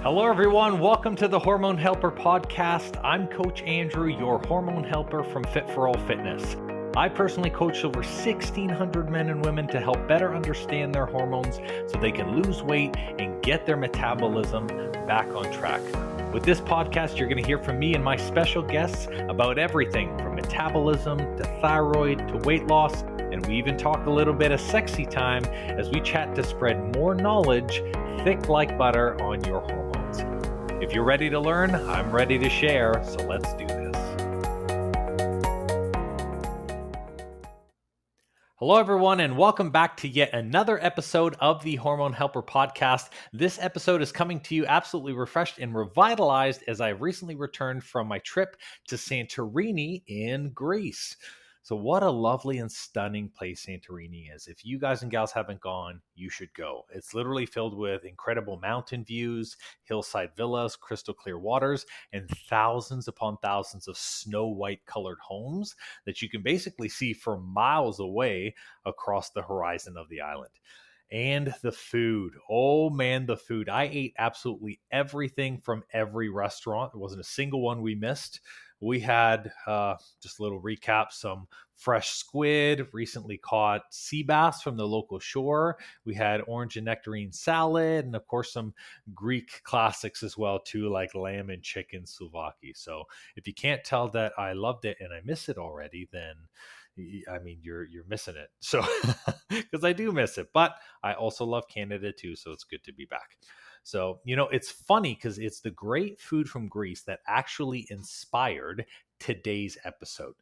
Hello, everyone. Welcome to the Hormone Helper podcast. I'm Coach Andrew, your hormone helper from Fit for All Fitness. I personally coach over 1,600 men and women to help better understand their hormones so they can lose weight and get their metabolism back on track. With this podcast, you're going to hear from me and my special guests about everything from metabolism to thyroid to weight loss. And we even talk a little bit of sexy time as we chat to spread more knowledge thick like butter on your hormones. If you're ready to learn, I'm ready to share, so let's do this. Hello, everyone, and welcome back to yet another episode of the Hormone Helper podcast. This episode is coming to you absolutely refreshed and revitalized as I recently returned from my trip to Santorini in Greece. So what a lovely and stunning place Santorini is. If you guys and gals haven't gone, you should go. It's literally filled with incredible mountain views, hillside villas, crystal clear waters, and thousands upon thousands of snow white colored homes that you can basically see for miles away across the horizon of the island. And the food. Oh man, the food. I ate absolutely everything from every restaurant. There wasn't a single one we missed. We had, just a little recap, some fresh squid, recently caught sea bass from the local shore. We had orange and nectarine salad, and of course some Greek classics as well too, like lamb and chicken souvlaki. So if you can't tell that I loved it and I miss it already, then I mean, you're missing it. So, because I do miss it, but I also love Canada too. So it's good to be back. So, it's funny because it's the great food from Greece that actually inspired today's episode.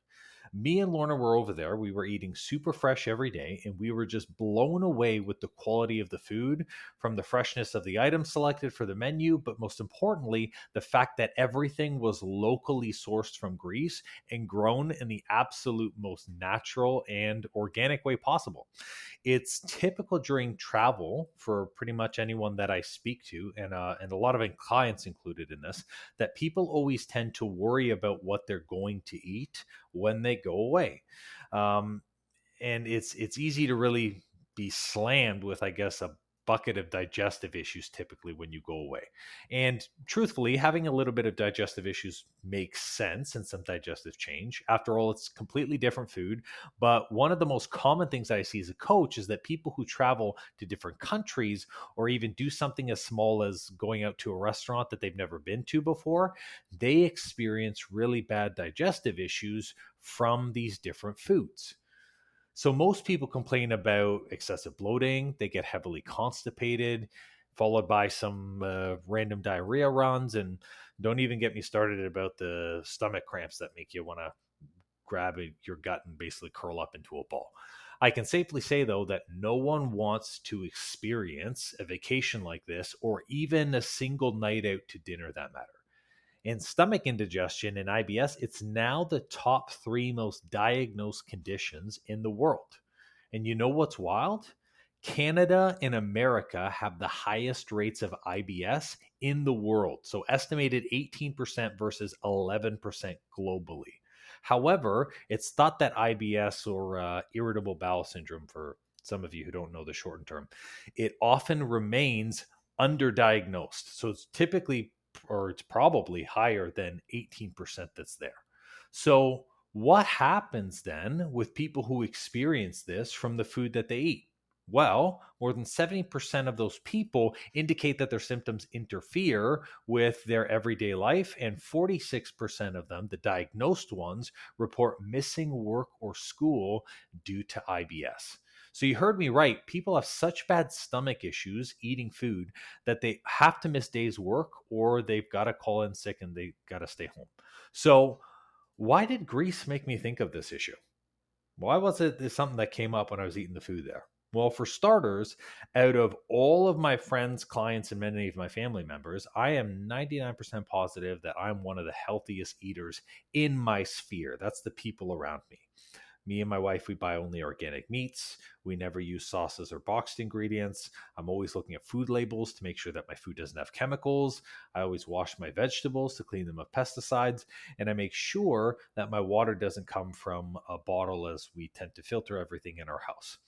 Me and Lorna were over there. We were eating super fresh every day, and we were just blown away with the quality of the food, from the freshness of the items selected for the menu, but most importantly, the fact that everything was locally sourced from Greece and grown in the absolute most natural and organic way possible. It's typical during travel for pretty much anyone that I speak to, and a lot of clients included in this, that people always tend to worry about what they're going to eat when they go away. And it's easy to really be slammed with, I guess, a bucket of digestive issues typically when you go away. And truthfully, having a little bit of digestive issues makes sense, and some digestive change. After all, it's completely different food. But one of the most common things I see as a coach is that people who travel to different countries, or even do something as small as going out to a restaurant that they've never been to before, they experience really bad digestive issues from these different foods. So most people complain about excessive bloating. They get heavily constipated, followed by some random diarrhea runs. And don't even get me started about the stomach cramps that make you want to grab your gut and basically curl up into a ball. I can safely say, though, that no one wants to experience a vacation like this, or even a single night out to dinner, that matter. And stomach indigestion and IBS, it's now the top 3 most diagnosed conditions in the world. And you know what's wild? Canada and America have the highest rates of IBS in the world. So estimated 18% versus 11% globally. However, it's thought that IBS, or irritable bowel syndrome, for some of you who don't know the shortened term, it often remains underdiagnosed. So it's typically, or it's probably higher than 18% that's there. So what happens then with people who experience this from the food that they eat? Well, more than 70% of those people indicate that their symptoms interfere with their everyday life, and 46% of them, the diagnosed ones, report missing work or school due to IBS. So you heard me right. People have such bad stomach issues eating food that they have to miss days work, or they've got to call in sick and they got to stay home. So why did Greece make me think of this issue? Why was it something that came up when I was eating the food there? Well, for starters, out of all of my friends, clients, and many of my family members, I am 99% positive that I'm one of the healthiest eaters in my sphere. That's the people around me. Me and my wife, we buy only organic meats. We never use sauces or boxed ingredients. I'm always looking at food labels to make sure that my food doesn't have chemicals. I always wash my vegetables to clean them of pesticides. And I make sure that my water doesn't come from a bottle, as we tend to filter everything in our house.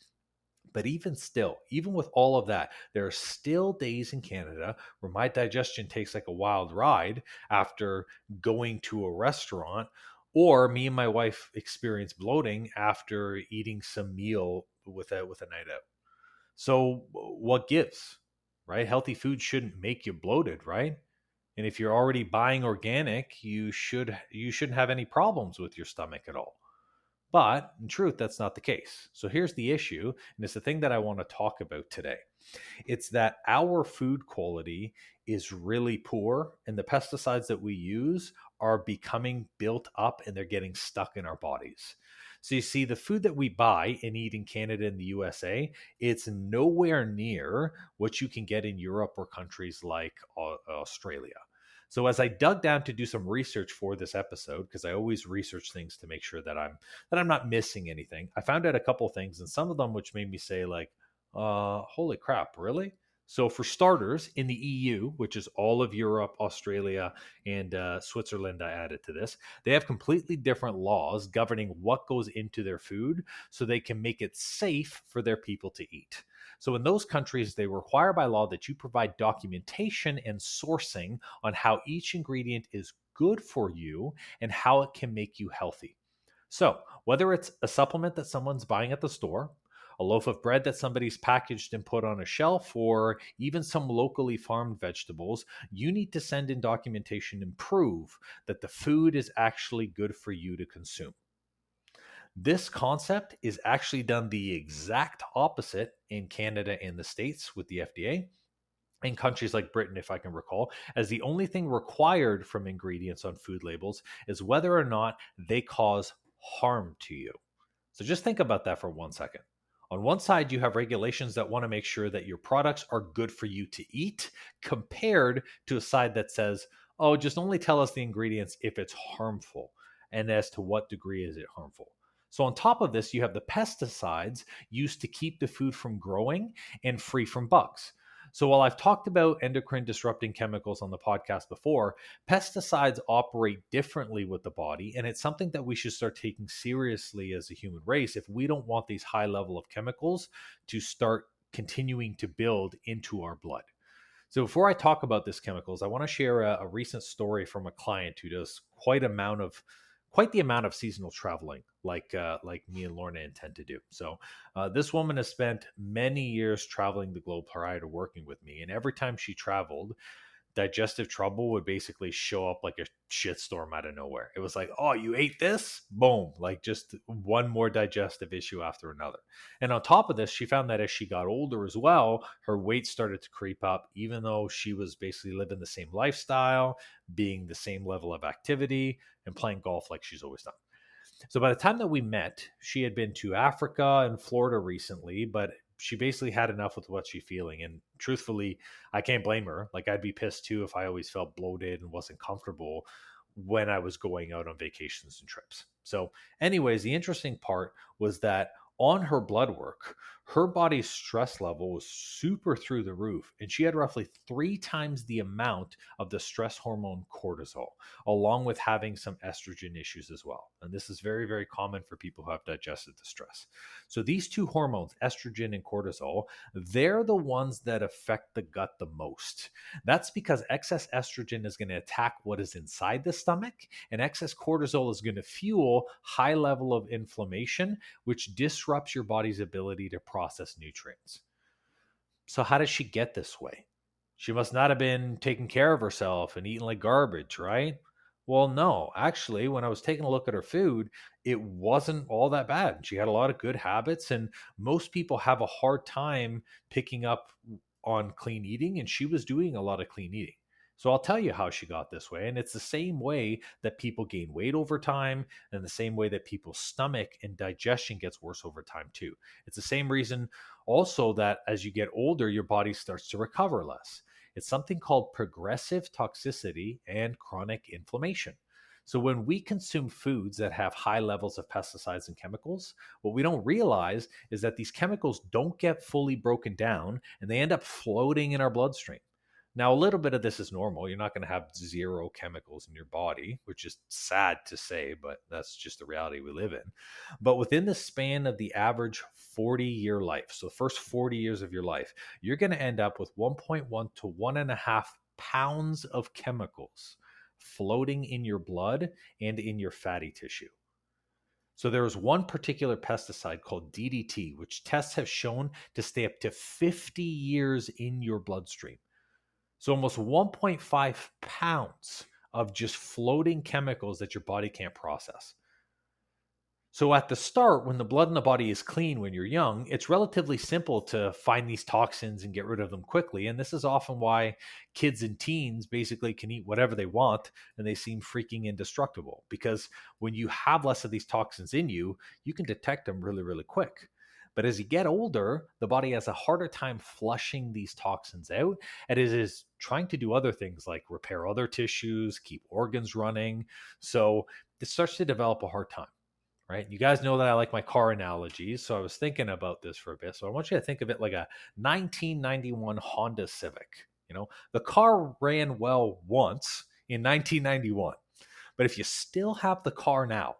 But even still, even with all of that, there are still days in Canada where my digestion takes like a wild ride after going to a restaurant, or me and my wife experience bloating after eating some meal with a night out. So what gives, right? Healthy food shouldn't make you bloated, right? And if you're already buying organic, you shouldn't have any problems with your stomach at all. But in truth, that's not the case. So here's the issue, and it's the thing that I want to talk about today. It's that our food quality is really poor, and the pesticides that we use are becoming built up and they're getting stuck in our bodies. So you see, the food that we buy and eat in Canada and the USA, it's nowhere near what you can get in Europe or countries like Australia. So as I dug down to do some research for this episode, because I always research things to make sure that I'm not missing anything, I found out a couple things, and some of them which made me say like, holy crap, really? So, for starters, in the EU, which is all of Europe, Australia, and Switzerland, I added to this, they have completely different laws governing what goes into their food so they can make it safe for their people to eat. So, in those countries, they require by law that you provide documentation and sourcing on how each ingredient is good for you and how it can make you healthy. So, whether it's a supplement that someone's buying at the store, a loaf of bread that somebody's packaged and put on a shelf, or even some locally farmed vegetables, you need to send in documentation and prove that the food is actually good for you to consume. This concept is actually done the exact opposite in Canada and the States with the FDA. In countries like Britain, if I can recall, as the only thing required from ingredients on food labels is whether or not they cause harm to you. So just think about that for 1 second. On one side, you have regulations that want to make sure that your products are good for you to eat, compared to a side that says, oh, just only tell us the ingredients if it's harmful, and as to what degree is it harmful. So, on top of this, you have the pesticides used to keep the food from growing and free from bugs. So, while I've talked about endocrine disrupting chemicals on the podcast before, pesticides operate differently with the body, and it's something that we should start taking seriously as a human race if we don't want these high level of chemicals to start continuing to build into our blood. So before I talk about these chemicals, I want to share a recent story from a client who does quite the amount of seasonal traveling, like me and Lorna intend to do. So this woman has spent many years traveling the globe prior to working with me, and every time she traveled, digestive trouble would basically show up like a shitstorm out of nowhere. It was like, oh, you ate this? Boom. Like just one more digestive issue after another. And on top of this, she found that as she got older as well, her weight started to creep up, even though she was basically living the same lifestyle, being the same level of activity, and playing golf like she's always done. So by the time that we met, she had been to Africa and Florida recently, but she basically had enough with what she's feeling. And truthfully, I can't blame her. Like I'd be pissed too if I always felt bloated and wasn't comfortable when I was going out on vacations and trips. So, anyways, the interesting part was that on her blood work, her body's stress level was super through the roof, and she had roughly 3 times the amount of the stress hormone cortisol, along with having some estrogen issues as well. And this is very, very common for people who have digestive distress. So these two hormones, estrogen and cortisol, they're the ones that affect the gut the most. That's because excess estrogen is going to attack what is inside the stomach, and excess cortisol is going to fuel high level of inflammation, which disrupts your body's ability to process nutrients. So how did she get this way? She must not have been taking care of herself and eating like garbage, right? Well, no. Actually, when I was taking a look at her food, it wasn't all that bad. She had a lot of good habits, and most people have a hard time picking up on clean eating, and she was doing a lot of clean eating. So I'll tell you how she got this way. And it's the same way that people gain weight over time, and the same way that people's stomach and digestion gets worse over time, too. It's the same reason also that as you get older, your body starts to recover less. It's something called progressive toxicity and chronic inflammation. So, when we consume foods that have high levels of pesticides and chemicals, what we don't realize is that these chemicals don't get fully broken down and they end up floating in our bloodstream. Now, a little bit of this is normal. You're not going to have zero chemicals in your body, which is sad to say, but that's just the reality we live in. But within the span of the average 40-year life, so the first 40 years of your life, you're going to end up with 1.1 to 1.5 pounds of chemicals floating in your blood and in your fatty tissue. So there is one particular pesticide called DDT, which tests have shown to stay up to 50 years in your bloodstream. So almost 1.5 pounds of just floating chemicals that your body can't process. So at the start, when the blood in the body is clean when you're young, it's relatively simple to find these toxins and get rid of them quickly. And this is often why kids and teens basically can eat whatever they want and they seem freaking indestructible. Because when you have less of these toxins in you, you can detect them really, really quick. But as you get older, the body has a harder time flushing these toxins out, and it is trying to do other things like repair other tissues, keep organs running. So it starts to develop a hard time. Right. You guys know that I like my car analogies. So I was thinking about this for a bit. So I want you to think of it like a 1991 Honda Civic. The car ran well once in 1991. But if you still have the car now,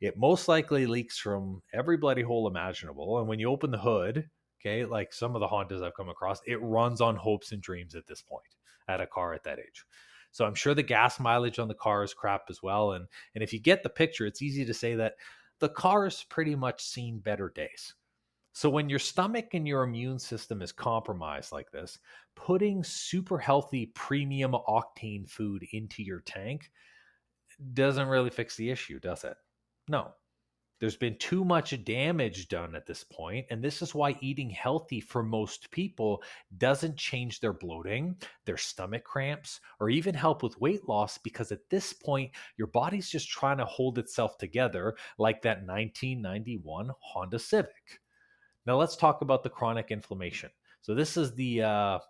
it most likely leaks from every bloody hole imaginable. And when you open the hood, okay, like some of the Hondas I've come across, it runs on hopes and dreams at this point at a car at that age. So I'm sure the gas mileage on the car is crap as well. And if you get the picture, it's easy to say that the car's pretty much seen better days. So when your stomach and your immune system is compromised like this, putting super healthy premium octane food into your tank doesn't really fix the issue, does it? No. There's been too much damage done at this point, and this is why eating healthy for most people doesn't change their bloating, their stomach cramps, or even help with weight loss, because at this point, your body's just trying to hold itself together like that 1991 Honda Civic. Now, let's talk about the chronic inflammation. So, this is the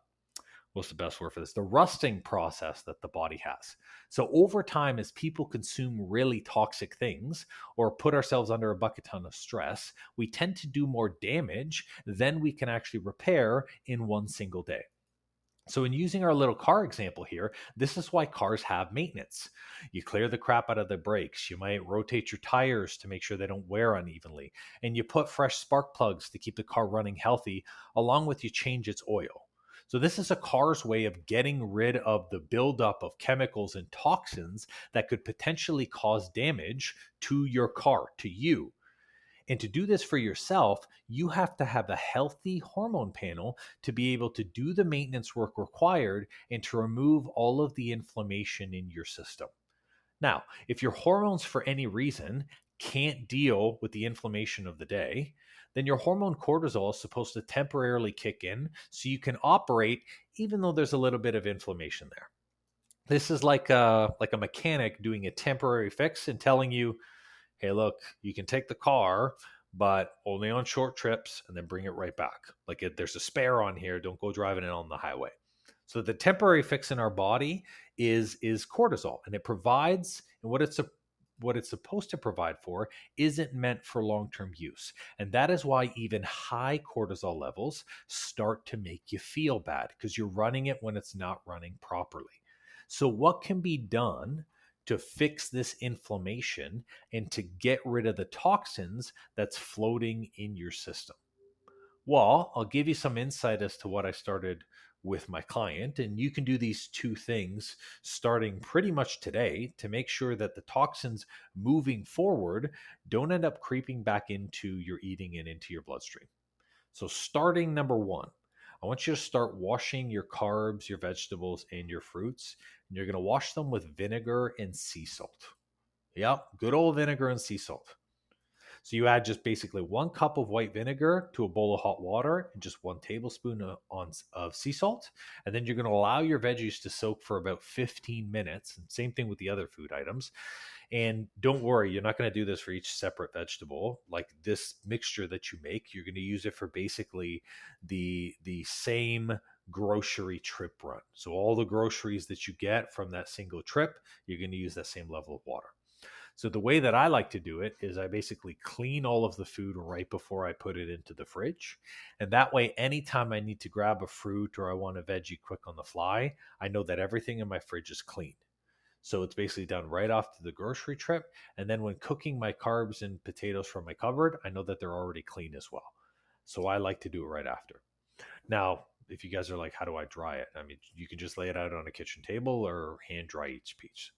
what's the best word for this? The rusting process that the body has. So over time, as people consume really toxic things or put ourselves under a bucket ton of stress, we tend to do more damage than we can actually repair in one single day. So, in using our little car example here, this is why cars have maintenance. You clear the crap out of the brakes. You might rotate your tires to make sure they don't wear unevenly. And you put fresh spark plugs to keep the car running healthy, along with you change its oil. So, this is a car's way of getting rid of the buildup of chemicals and toxins that could potentially cause damage to your car, to you. And to do this for yourself, you have to have a healthy hormone panel to be able to do the maintenance work required and to remove all of the inflammation in your system. Now, if your hormones for any reason can't deal with the inflammation of the day, then your hormone cortisol is supposed to temporarily kick in so you can operate even though there's a little bit of inflammation there. This is like a mechanic doing a temporary fix and telling you, hey, look, you can take the car, but only on short trips and then bring it right back. Like there's a spare on here. Don't go driving it on the highway. So the temporary fix in our body is cortisol, and it provides, and what it's supposed to provide for isn't meant for long-term use. And that is why even high cortisol levels start to make you feel bad because you're running it when it's not running properly. So what can be done to fix this inflammation and to get rid of the toxins that's floating in your system? Well, I'll give you some insight as to what I started with my client, and you can do these two things starting pretty much today to make sure that the toxins moving forward don't end up creeping back into your eating and into your bloodstream. So, starting number one, I want you to start washing your carbs, your vegetables, and your fruits. And you're going to wash them with vinegar and sea salt. Yep, good old vinegar and sea salt. So you add just basically 1 cup of white vinegar to a bowl of hot water and just 1 tablespoon of sea salt. And then you're going to allow your veggies to soak for about 15 minutes. And same thing with the other food items. And don't worry, you're not going to do this for each separate vegetable. Like this mixture that you make, you're going to use it for basically the same grocery trip run. So all the groceries that you get from that single trip, you're going to use that same level of water. So the way that I like to do it is I basically clean all of the food right before I put it into the fridge. And that way, anytime I need to grab a fruit or I want a veggie quick on the fly, I know that everything in my fridge is clean. So it's basically done right off to the grocery trip. And then when cooking my carbs and potatoes from my cupboard, I know that they're already clean as well. So I like to do it right after. Now, if you guys are like, how do I dry it? I mean, you can just lay it out on a kitchen table or hand dry each piece.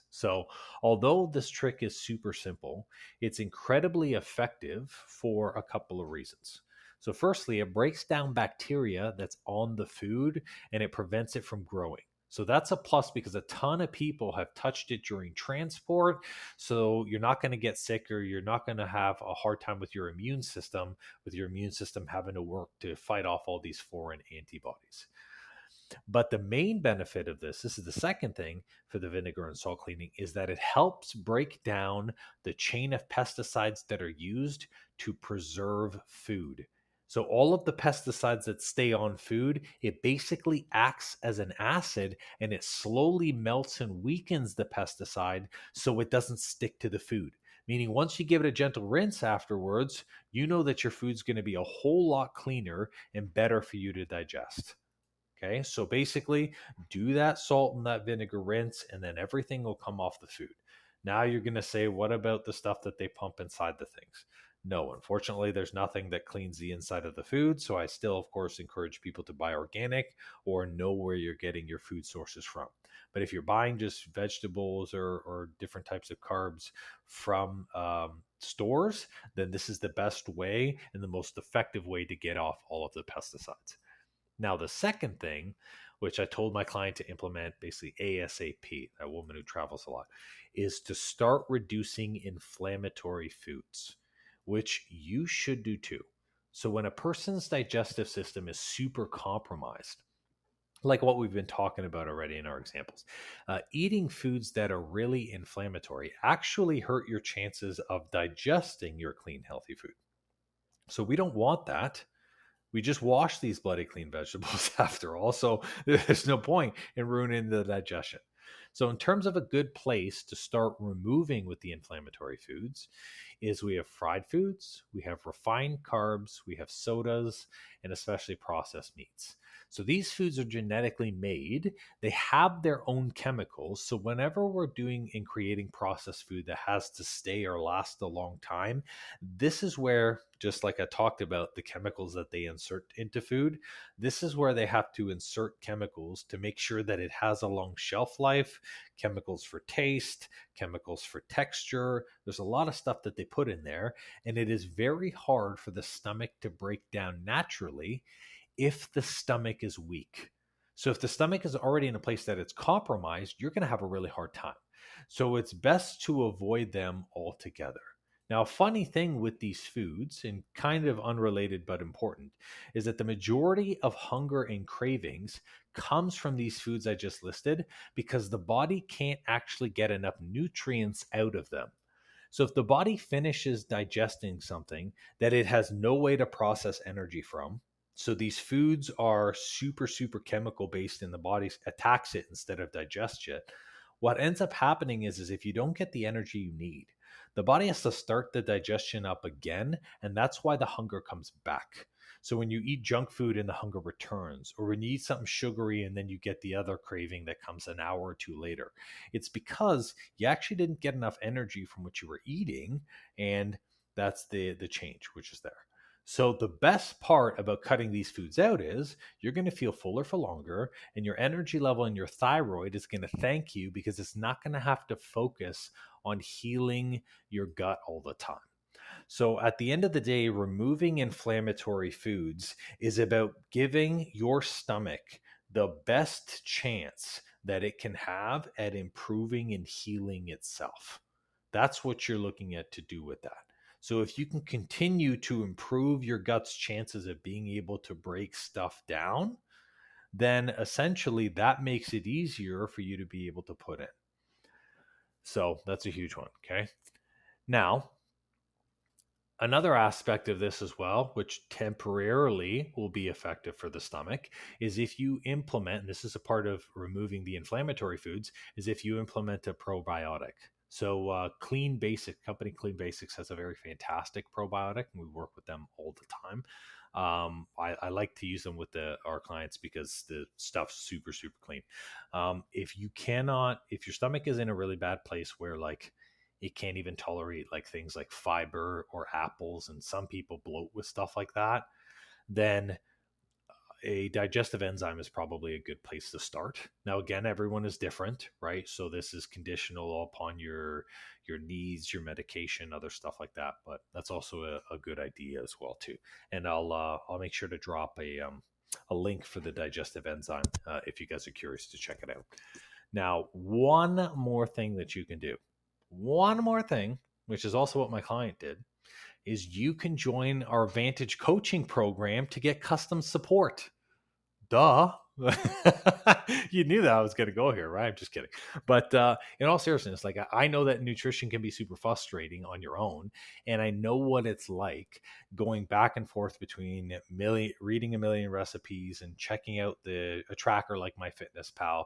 So, although this trick is super simple, it's incredibly effective for a couple of reasons. So, firstly, it breaks down bacteria that's on the food and it prevents it from growing. So that's a plus because a ton of people have touched it during transport. So you're not going to get sick or you're not going to have a hard time with your immune system having to work to fight off all these foreign antibodies. But the main benefit of this is the second thing for the vinegar and salt cleaning, is that it helps break down the chain of pesticides that are used to preserve food. So all of the pesticides that stay on food, it basically acts as an acid and it slowly melts and weakens the pesticide so it doesn't stick to the food. Meaning once you give it a gentle rinse afterwards, you know that your food's going to be a whole lot cleaner and better for you to digest. Okay, so basically, do that salt and that vinegar rinse, and then everything will come off the food. Now you're going to say, what about the stuff that they pump inside the things? No, unfortunately, there's nothing that cleans the inside of the food. So I still, of course, encourage people to buy organic or know where you're getting your food sources from. But if you're buying just vegetables or different types of carbs from stores, then this is the best way and the most effective way to get off all of the pesticides. Now, the second thing, which I told my client to implement basically ASAP, that woman who travels a lot, is to start reducing inflammatory foods, which you should do too. So, when a person's digestive system is super compromised, like what we've been talking about already in our examples, eating foods that are really inflammatory actually hurt your chances of digesting your clean, healthy food. So, we don't want that. We just wash these bloody clean vegetables after all, so there's no point in ruining the digestion. So, in terms of a good place to start removing with the inflammatory foods, is we have fried foods, we have refined carbs, we have sodas, and especially processed meats. So, these foods are genetically made, they have their own chemicals. So, whenever we're doing and creating processed food that has to stay or last a long time, this is where, just like I talked about, the chemicals that they insert into food, this is where they have to insert chemicals to make sure that it has a long shelf life, chemicals for taste, chemicals for texture. There's a lot of stuff that they put in there, and it is very hard for the stomach to break down naturally if the stomach is weak. So if the stomach is already in a place that it's compromised, you're going to have a really hard time. So it's best to avoid them altogether. Now, a funny thing with these foods, and kind of unrelated but important, is that the majority of hunger and cravings comes from these foods I just listed because the body can't actually get enough nutrients out of them. So if the body finishes digesting something that it has no way to process energy from, so these foods are super, super chemical based and the body attacks it instead of digests it, what ends up happening is if you don't get the energy you need, the body has to start the digestion up again, and that's why the hunger comes back. So when you eat junk food and the hunger returns, or when you eat something sugary and then you get the other craving that comes an hour or two later, it's because you actually didn't get enough energy from what you were eating, and that's the change which is there. So the best part about cutting these foods out is you're going to feel fuller for longer, and your energy level and your thyroid is going to thank you because it's not going to have to focus on healing your gut all the time. So at the end of the day, removing inflammatory foods is about giving your stomach the best chance that it can have at improving and healing itself. That's what you're looking at to do with that. So if you can continue to improve your gut's chances of being able to break stuff down, then essentially that makes it easier for you to be able to put in. So that's a huge one. Okay. Now, another aspect of this as well, which temporarily will be effective for the stomach, is if you implement, and this is a part of removing the inflammatory foods, is if you implement a probiotic. So Clean Basic, company Clean Basics has a very fantastic probiotic, and we work with them all the time. I like to use them with our clients because the stuff's super, super clean. If your stomach is in a really bad place where like it can't even tolerate like things like fiber or apples, and some people bloat with stuff like that, then a digestive enzyme is probably a good place to start. Now, again, everyone is different, right? So this is conditional upon your needs, your medication, other stuff like that. But that's also a good idea as well too. And I'll make sure to drop a link for the digestive enzyme if you guys are curious to check it out. Now, one more thing that you can do, one more thing, which is also what my client did, is you can join our Vantage coaching program to get custom support. Duh. You knew that I was going to go here, right? I'm just kidding. But in all seriousness, like I know that nutrition can be super frustrating on your own. And I know what it's like going back and forth between reading a million recipes and checking out a tracker like MyFitnessPal.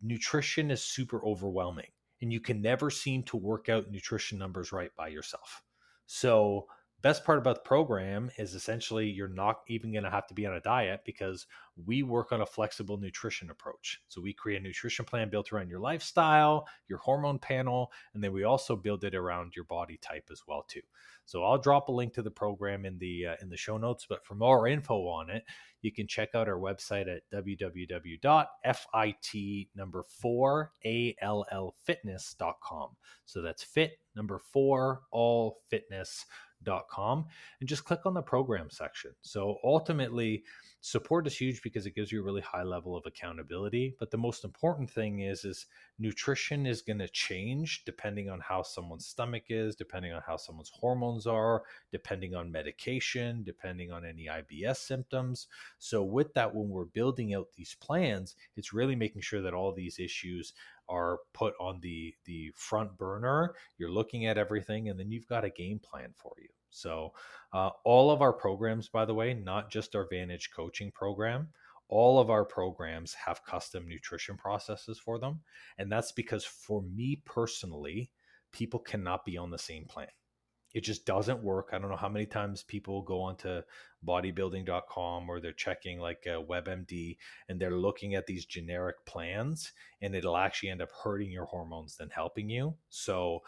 Nutrition is super overwhelming, and you can never seem to work out nutrition numbers right by yourself. So best part about the program is essentially you're not even going to have to be on a diet, because we work on a flexible nutrition approach. So we create a nutrition plan built around your lifestyle, your hormone panel, and then we also build it around your body type as well too. So I'll drop a link to the program in the show notes, but for more info on it, you can check out our website at www.fit4allfitness.com. So that's fit4allfitness.com, and just click on the program section. So ultimately, support is huge because it gives you a really high level of accountability. But the most important thing is nutrition is going to change depending on how someone's stomach is, depending on how someone's hormones are, depending on medication, depending on any IBS symptoms. So with that, when we're building out these plans, it's really making sure that all these issues are put on the front burner. You're looking at everything, and then you've got a game plan for you. So all of our programs, by the way, not just our Vantage coaching program, all of our programs have custom nutrition processes for them. And that's because for me personally, people cannot be on the same plan. It just doesn't work. I don't know how many times people go onto bodybuilding.com or they're checking like WebMD and they're looking at these generic plans, and it'll actually end up hurting your hormones than helping you. So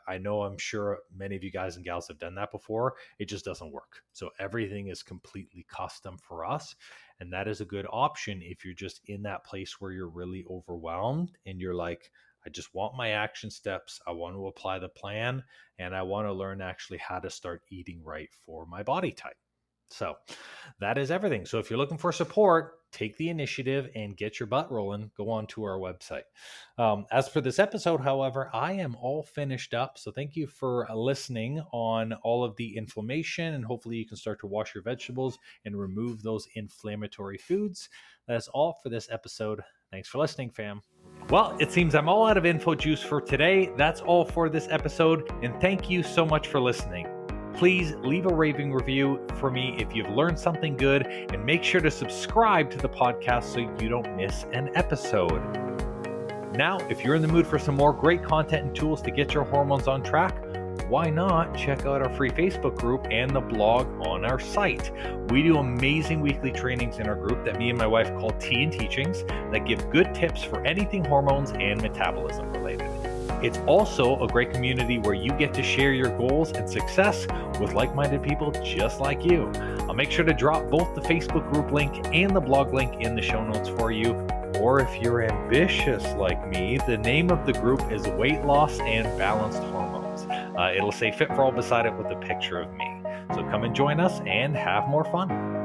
I know, I'm sure many of you guys and gals have done that before. It just doesn't work. So everything is completely custom for us. And that is a good option if you're just in that place where you're really overwhelmed and you're like, I just want my action steps. I want to apply the plan, and I want to learn actually how to start eating right for my body type. So that is everything. So if you're looking for support, take the initiative and get your butt rolling. Go on to our website. As for this episode, however, I am all finished up. So thank you for listening on all of the inflammation, and hopefully you can start to wash your vegetables and remove those inflammatory foods. That's all for this episode. Thanks for listening, fam. Well, it seems I'm all out of info juice for today. That's all for this episode, and thank you so much for listening. Please leave a raving review for me if you've learned something good, and make sure to subscribe to the podcast so you don't miss an episode. Now, if you're in the mood for some more great content and tools to get your hormones on track, why not check out our free Facebook group and the blog on our site? We do amazing weekly trainings in our group that me and my wife call Tea and Teachings that give good tips for anything hormones and metabolism related. It's also a great community where you get to share your goals and success with like-minded people just like you. I'll make sure to drop both the Facebook group link and the blog link in the show notes for you. Or if you're ambitious like me, the name of the group is Weight Loss and Balanced Hormones. It'll say Fit for All beside it with a picture of me. So come and join us and have more fun.